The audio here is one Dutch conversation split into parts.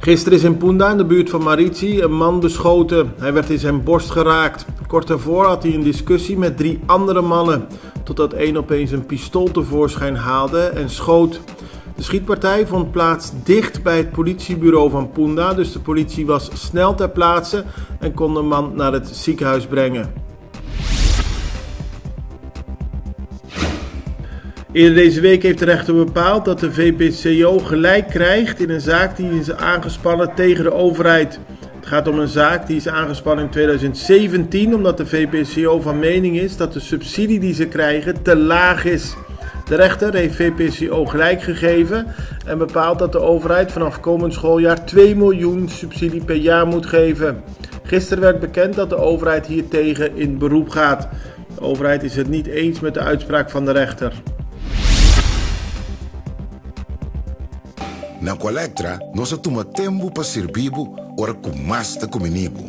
Gisteren is in Punda, in de buurt van Marizi, een man beschoten. Hij werd in zijn borst geraakt. Kort daarvoor had hij een discussie met 3 andere mannen, totdat één opeens een pistool tevoorschijn haalde en schoot. De schietpartij vond plaats dicht bij het politiebureau van Punda, dus de politie was snel ter plaatse en kon de man naar het ziekenhuis brengen. Eerder deze week heeft de rechter bepaald dat de VPCO gelijk krijgt in een zaak die is aangespannen tegen de overheid. Het gaat om een zaak die is aangespannen in 2017 omdat de VPCO van mening is dat de subsidie die ze krijgen te laag is. De rechter heeft VPCO gelijk gegeven en bepaalt dat de overheid vanaf komend schooljaar 2 miljoen subsidie per jaar moet geven. Gisteren werd bekend dat de overheid hiertegen in beroep gaat. De overheid is het niet eens met de uitspraak van de rechter. Na Colectra, nós toma tempo para servir ora com mais da comunibo.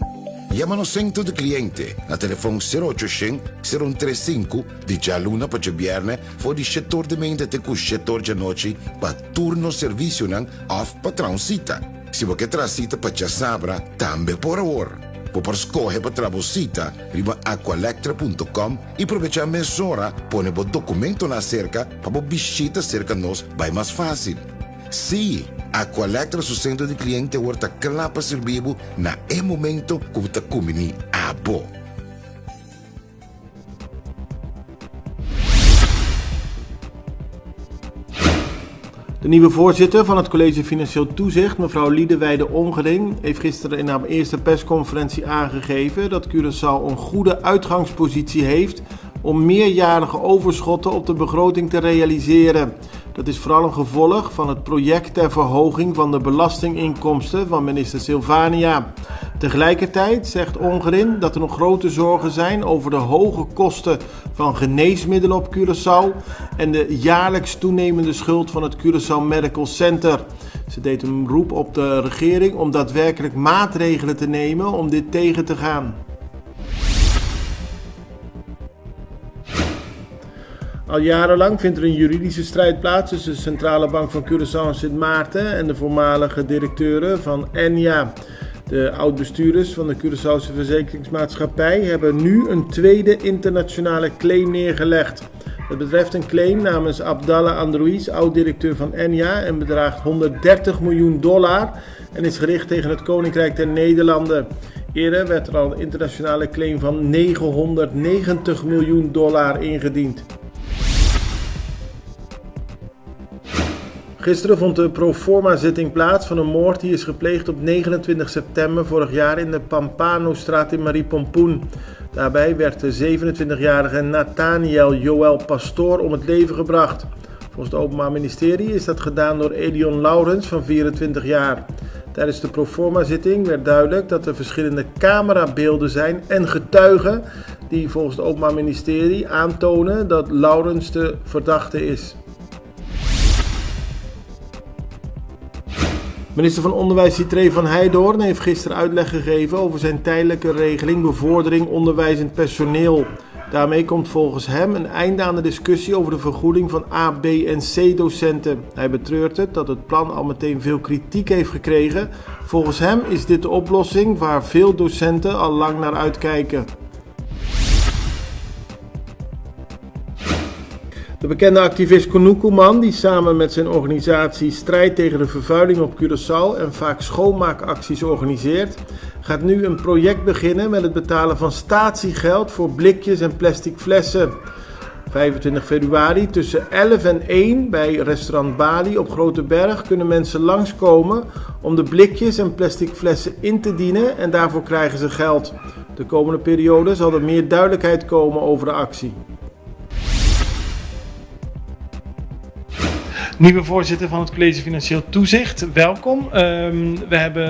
Llama-nos sempre de cliente na telefone 0800-035 de Jaluna para Jabierne voor die setor de mente te com setor de noite para turno serviço nang of patrãozita. Se você tracita para Jasabra, também por hora. Por escolher para trabalhar, riba aqualectra.com e aproveitar a mesura, põe o documento na cerca para visita cerca nós vai mais fácil. Sim, a Colectra su centro de cliente wordt klaar para servir na momento que você comini abo. De nieuwe voorzitter van het College Financieel Toezicht, mevrouw Liedewijde Ongering, heeft gisteren in haar eerste persconferentie aangegeven dat Curaçao een goede uitgangspositie heeft om meerjarige overschotten op de begroting te realiseren. Dat is vooral een gevolg van het project ter verhoging van de belastinginkomsten van minister Silvania. Tegelijkertijd zegt Ongering dat er nog grote zorgen zijn over de hoge kosten van geneesmiddelen op Curaçao en de jaarlijks toenemende schuld van het Curaçao Medical Center. Ze deed een beroep op de regering om daadwerkelijk maatregelen te nemen om dit tegen te gaan. Al jarenlang vindt er een juridische strijd plaats tussen de Centrale Bank van Curaçao en Sint Maarten en de voormalige directeuren van Enia. De oud-bestuurders van de Curaçaose Verzekeringsmaatschappij hebben nu een tweede internationale claim neergelegd. Het betreft een claim namens Abdallah Androuis, oud-directeur van Enia, en bedraagt $130 miljoen en is gericht tegen het Koninkrijk der Nederlanden. Eerder werd er al een internationale claim van $990 miljoen ingediend. Gisteren vond de proforma-zitting plaats van een moord die is gepleegd op 29 september vorig jaar in de Pampano-straat in Maripompoen. Daarbij werd de 27-jarige Nathaniel Joël Pastoor om het leven gebracht. Volgens het Openbaar Ministerie is dat gedaan door Edion Laurens van 24 jaar. Tijdens de proforma-zitting werd duidelijk dat er verschillende camerabeelden zijn en getuigen die volgens het Openbaar Ministerie aantonen dat Laurens de verdachte is. Minister van Onderwijs Sitré van Heijdhoorn heeft gisteren uitleg gegeven over zijn tijdelijke regeling bevordering onderwijzend personeel. Daarmee komt volgens hem een einde aan de discussie over de vergoeding van A, B en C docenten. Hij betreurt het dat het plan al meteen veel kritiek heeft gekregen. Volgens hem is dit de oplossing waar veel docenten al lang naar uitkijken. De bekende activist Koen Koeman, die samen met zijn organisatie Strijd tegen de Vervuiling op Curaçao en vaak schoonmaakacties organiseert, gaat nu een project beginnen met het betalen van statiegeld voor blikjes en plastic flessen. 25 februari tussen 11 en 1 bij restaurant Bali op Grote Berg kunnen mensen langskomen om de blikjes en plastic flessen in te dienen en daarvoor krijgen ze geld. De komende periode zal er meer duidelijkheid komen over de actie. Nieuwe voorzitter van het College Financieel Toezicht, welkom. We hebben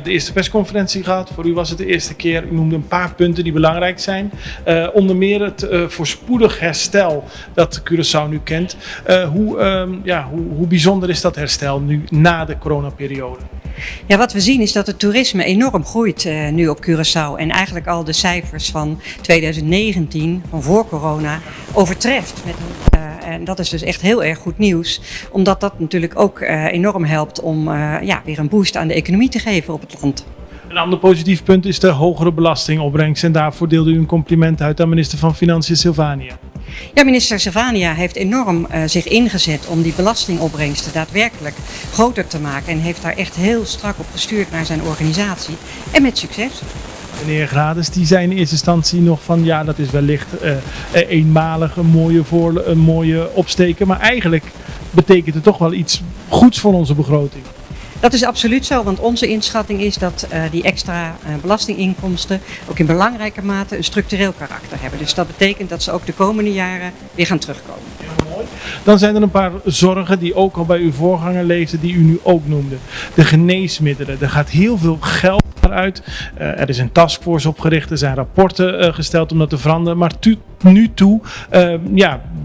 de eerste persconferentie gehad. Voor u was het de eerste keer. U noemde een paar punten die belangrijk zijn. Onder meer het voorspoedig herstel dat Curaçao nu kent. Hoe bijzonder is dat herstel nu na de coronaperiode? Ja, wat we zien is dat het toerisme enorm groeit nu op Curaçao. En eigenlijk al de cijfers van 2019, van voor corona, overtreft met En dat is dus echt heel erg goed nieuws. Omdat dat natuurlijk ook enorm helpt om weer een boost aan de economie te geven op het land. Een ander positief punt is de hogere belastingopbrengst. En daarvoor deelde u een compliment uit aan minister van Financiën Silvania. Ja, minister Silvania heeft enorm zich ingezet om die belastingopbrengsten daadwerkelijk groter te maken. En heeft daar echt heel strak op gestuurd naar zijn organisatie. En met succes. Meneer Grades, die zei in eerste instantie nog van ja, dat is wellicht eenmalig een mooie opsteken. Maar eigenlijk betekent het toch wel iets goeds voor onze begroting. Dat is absoluut zo, want onze inschatting is dat die extra belastinginkomsten ook in belangrijke mate een structureel karakter hebben. Dus dat betekent dat ze ook de komende jaren weer gaan terugkomen. Dan zijn er een paar zorgen die ook al bij uw voorganger leefden, die u nu ook noemde. De geneesmiddelen, er gaat heel veel geld uit. Er is een taskforce opgericht, er zijn rapporten gesteld om dat te veranderen. Maar nu toe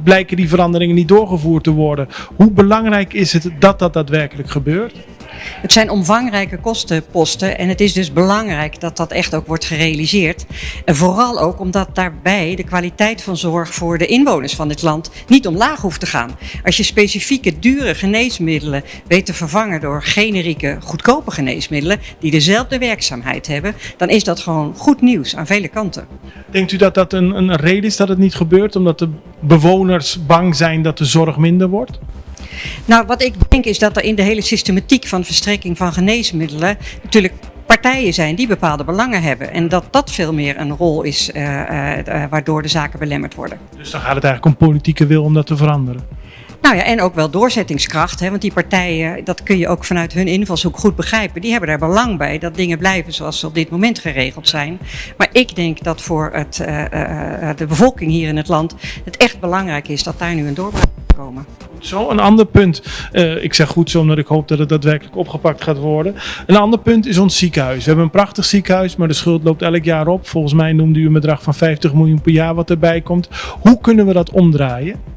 blijken die veranderingen niet doorgevoerd te worden. Hoe belangrijk is het dat dat daadwerkelijk gebeurt? Het zijn omvangrijke kostenposten en het is dus belangrijk dat dat echt ook wordt gerealiseerd. En vooral ook omdat daarbij de kwaliteit van zorg voor de inwoners van dit land niet omlaag hoeft te gaan. Als je specifieke dure geneesmiddelen weet te vervangen door generieke goedkope geneesmiddelen die dezelfde werkzaamheid hebben, dan is dat gewoon goed nieuws aan vele kanten. Denkt u dat dat een reden is dat het niet gebeurt, omdat de bewoners bang zijn dat de zorg minder wordt? Nou, wat ik denk is dat er in de hele systematiek van verstrekking van geneesmiddelen natuurlijk partijen zijn die bepaalde belangen hebben. En dat dat veel meer een rol is waardoor de zaken belemmerd worden. Dus dan gaat het eigenlijk om politieke wil om dat te veranderen? Nou ja, en ook wel doorzettingskracht. Want die partijen, dat kun je ook vanuit hun invalshoek goed begrijpen. Die hebben daar belang bij dat dingen blijven zoals ze op dit moment geregeld zijn. Maar ik denk dat voor de bevolking hier in het land het echt belangrijk is dat daar nu een doorbraak komen. Zo, een ander punt. Ik zeg goed zo, omdat ik hoop dat het daadwerkelijk opgepakt gaat worden. Een ander punt is ons ziekenhuis. We hebben een prachtig ziekenhuis, maar de schuld loopt elk jaar op. Volgens mij noemde u een bedrag van 50 miljoen per jaar wat erbij komt. Hoe kunnen we dat omdraaien?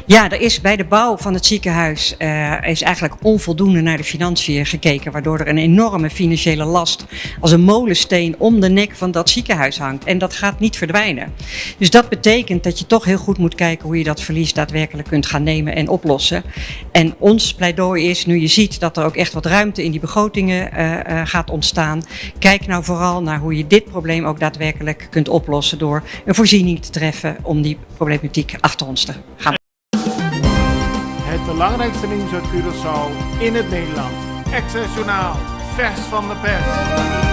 Ja, er is bij de bouw van het ziekenhuis is eigenlijk onvoldoende naar de financiën gekeken, waardoor er een enorme financiële last als een molensteen om de nek van dat ziekenhuis hangt. En dat gaat niet verdwijnen. Dus dat betekent dat je toch heel goed moet kijken hoe je dat verlies daadwerkelijk kunt gaan nemen en oplossen. En ons pleidooi is, nu je ziet dat er ook echt wat ruimte in die begrotingen gaat ontstaan, kijk nou vooral naar hoe je dit probleem ook daadwerkelijk kunt oplossen door een voorziening te treffen om die problematiek achter ons te gaan. Het belangrijkste nieuws uit Curaçao in het Nederland. Access Journaal, vers van de pers.